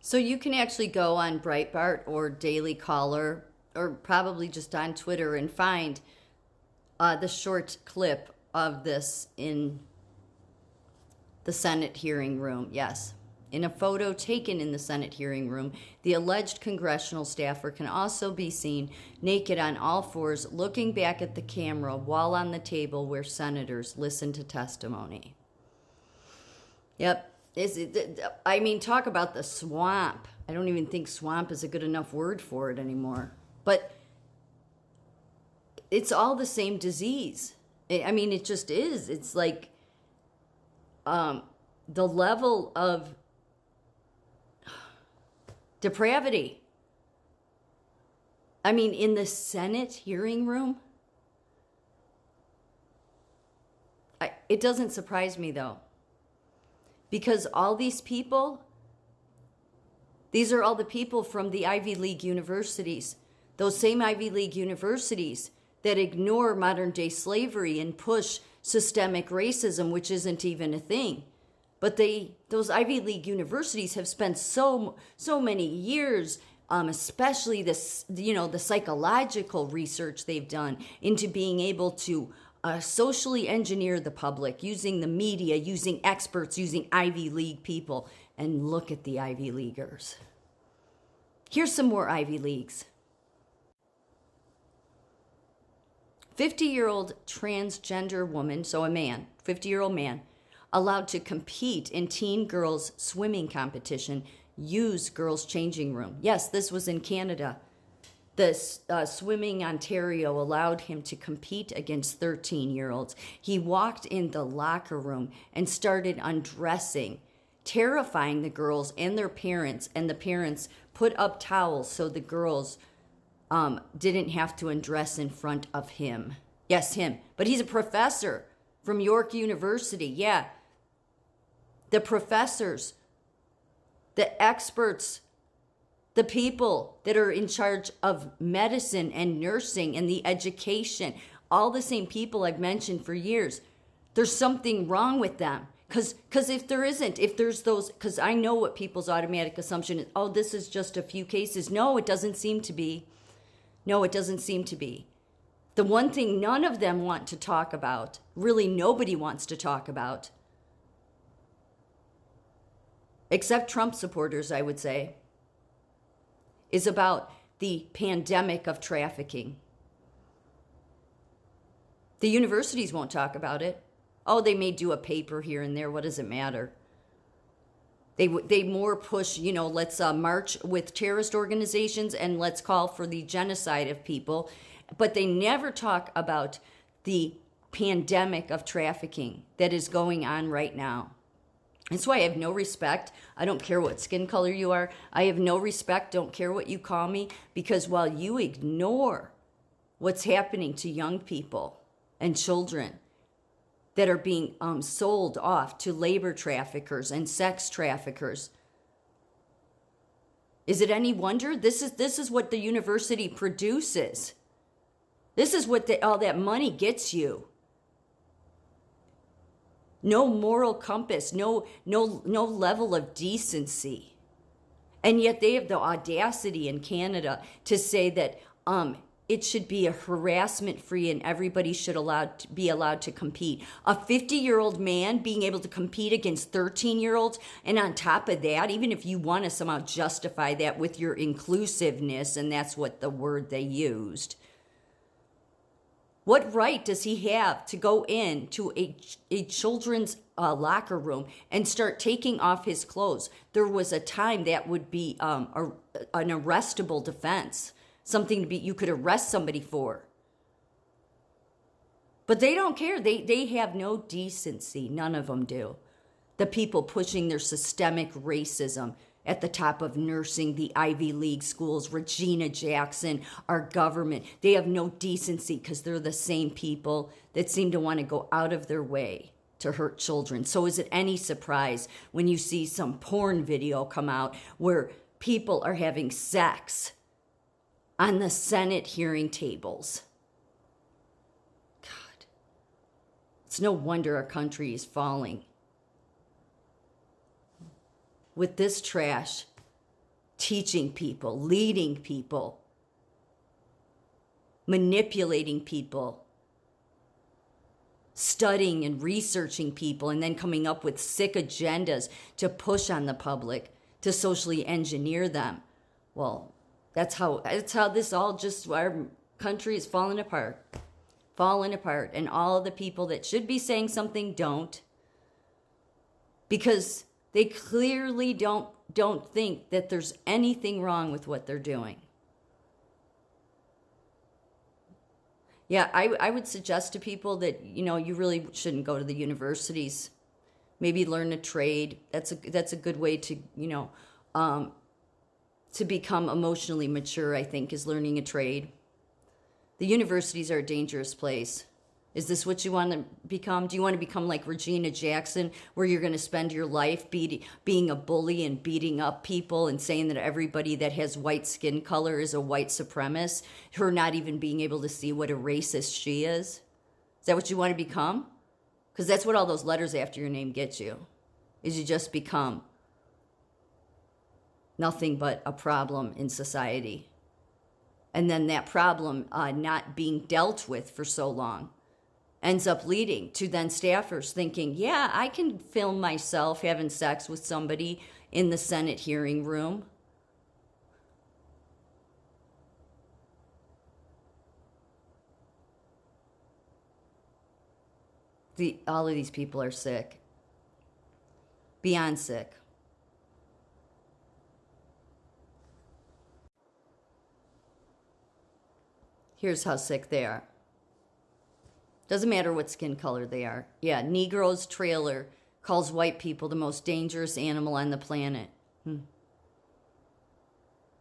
So you can actually go on Breitbart or Daily Caller or probably just on Twitter and find the short clip of this in the Senate hearing room. Yes. In a photo taken in the Senate hearing room, the alleged congressional staffer can also be seen naked on all fours looking back at the camera while on the table where senators listen to testimony. Yep. I mean, talk about the swamp. I don't even think swamp is a good enough word for it anymore. But it's all the same disease. I mean, it just is. It's like the level of depravity. I mean, in the Senate hearing room, it doesn't surprise me though. Because all these people, these are all the people from the Ivy League universities. Those same Ivy League universities that ignore modern day slavery and push systemic racism, which isn't even a thing. But those Ivy League universities have spent so many years, especially the psychological research they've done into being able to socially engineer the public, using the media, using experts, using Ivy League people. And look at the Ivy Leaguers. Here's some more Ivy Leagues. 50-year-old transgender woman, so a man, 50-year-old man, allowed to compete in teen girls swimming competition, use girls' changing room. Yes, this was in Canada. The Swimming Ontario allowed him to compete against 13-year-olds. He walked in the locker room and started undressing, terrifying the girls and their parents, and the parents put up towels so the girls didn't have to undress in front of him. Yes, him. But he's a professor from York University. Yeah. The professors, the experts, the people that are in charge of medicine and nursing and the education, all the same people I've mentioned for years, there's something wrong with them. Because if there isn't, if there's those, because I know what people's automatic assumption is, oh, this is just a few cases. No, it doesn't seem to be. No, it doesn't seem to be. The one thing none of them want to talk about, really nobody wants to talk about, except Trump supporters, I would say, is about the pandemic of trafficking. The universities won't talk about it. Oh, they may do a paper here and there. What does it matter? They more push, let's march with terrorist organizations and let's call for the genocide of people. But they never talk about the pandemic of trafficking that is going on right now. That's why I have no respect. I don't care what skin color you are. I have no respect. Don't care what you call me. Because while you ignore what's happening to young people and children that are being sold off to labor traffickers and sex traffickers, is it any wonder? This is what the university produces. This is what all that money gets you. No moral compass, no level of decency. And yet they have the audacity in Canada to say that it should be a harassment-free and everybody should be allowed to compete. A 50-year-old man being able to compete against 13-year-olds, and on top of that, even if you want to somehow justify that with your inclusiveness, and that's what the word they used, what right does he have to go into a children's locker room and start taking off his clothes? There was a time that would be an arrestable defense, something you could arrest somebody for. But they don't care. They have no decency. None of them do. The people pushing their systemic racism at the top of nursing, the Ivy League schools, Regina Jackson, our government. They have no decency because they're the same people that seem to want to go out of their way to hurt children. So is it any surprise when you see some porn video come out where people are having sex on the Senate hearing tables? God, it's no wonder our country is falling. With this trash, teaching people, leading people, manipulating people, studying and researching people, and then coming up with sick agendas to push on the public, to socially engineer them. Well, that's how this all just, our country is falling apart. And all the people that should be saying something don't, because they clearly don't think that there's anything wrong with what they're doing. Yeah, I would suggest to people that, you really shouldn't go to the universities. Maybe learn a trade. That's a good way to, to become emotionally mature, I think, is learning a trade. The universities are a dangerous place. Is this what you want to become? Do you want to become like Regina Jackson, where you're going to spend your life being a bully and beating up people and saying that everybody that has white skin color is a white supremacist, her not even being able to see what a racist she is? Is that what you want to become? Because that's what all those letters after your name get you, is you just become nothing but a problem in society. And then that problem not being dealt with for so long ends up leading to then staffers thinking, yeah, I can film myself having sex with somebody in the Senate hearing room. All of these people are sick. Beyond sick. Here's how sick they are. Doesn't matter what skin color they are. Yeah, Negro's trailer calls white people the most dangerous animal on the planet.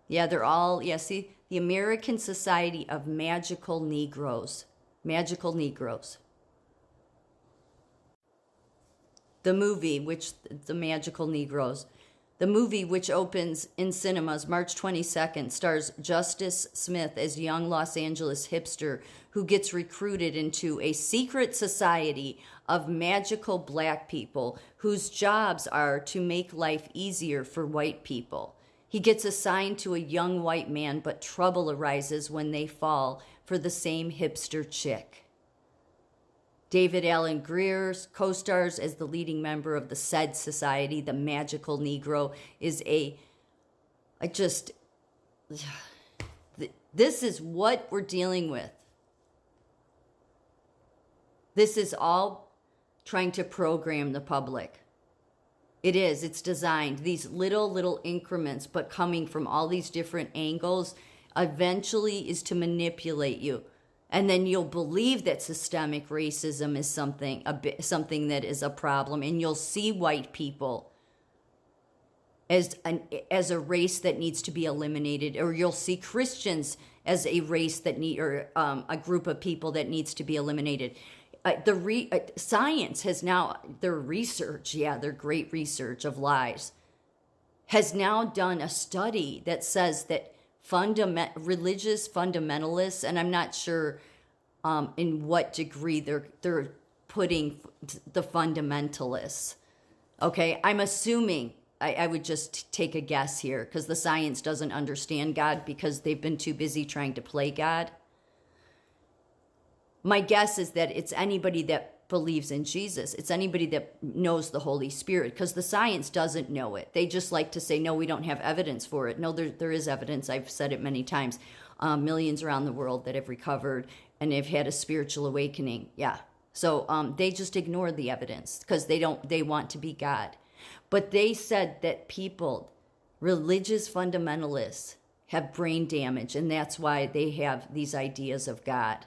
Yeah, they're all, see, the American Society of Magical Negroes. Magical Negroes. The movie, the Magical Negroes. The movie, which opens in cinemas March 22nd, stars Justice Smith as a young Los Angeles hipster who gets recruited into a secret society of magical black people whose jobs are to make life easier for white people. He gets assigned to a young white man, but trouble arises when they fall for the same hipster chick. David Alan Grier co-stars as the leading member of the said society. The Magical Negro is this is what we're dealing with. This is all trying to program the public. It's designed, these little increments, but coming from all these different angles, eventually is to manipulate you. And then you'll believe that systemic racism is something that is a problem, and you'll see white people as a race that needs to be eliminated, or you'll see Christians as a race that a group of people that needs to be eliminated. Science has now, their great research of lies, has now done a study that says that religious fundamentalists, and I'm not sure in what degree they're putting the fundamentalists. Okay, I'm assuming, I would just take a guess here, because the science doesn't understand God because they've been too busy trying to play God. My guess is that it's anybody that believes in Jesus. It's anybody that knows the Holy Spirit, because the science doesn't know it. They just like to say, no, we don't have evidence for it. No, there is evidence. I've said it many times. Millions around the world that have recovered and have had a spiritual awakening. Yeah. So they just ignore the evidence because they want to be God. But they said that religious fundamentalists, have brain damage, and that's why they have these ideas of God.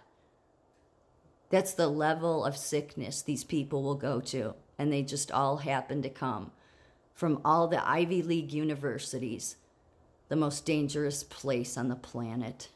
That's the level of sickness these people will go to. And they just all happen to come from all the Ivy League universities, the most dangerous place on the planet.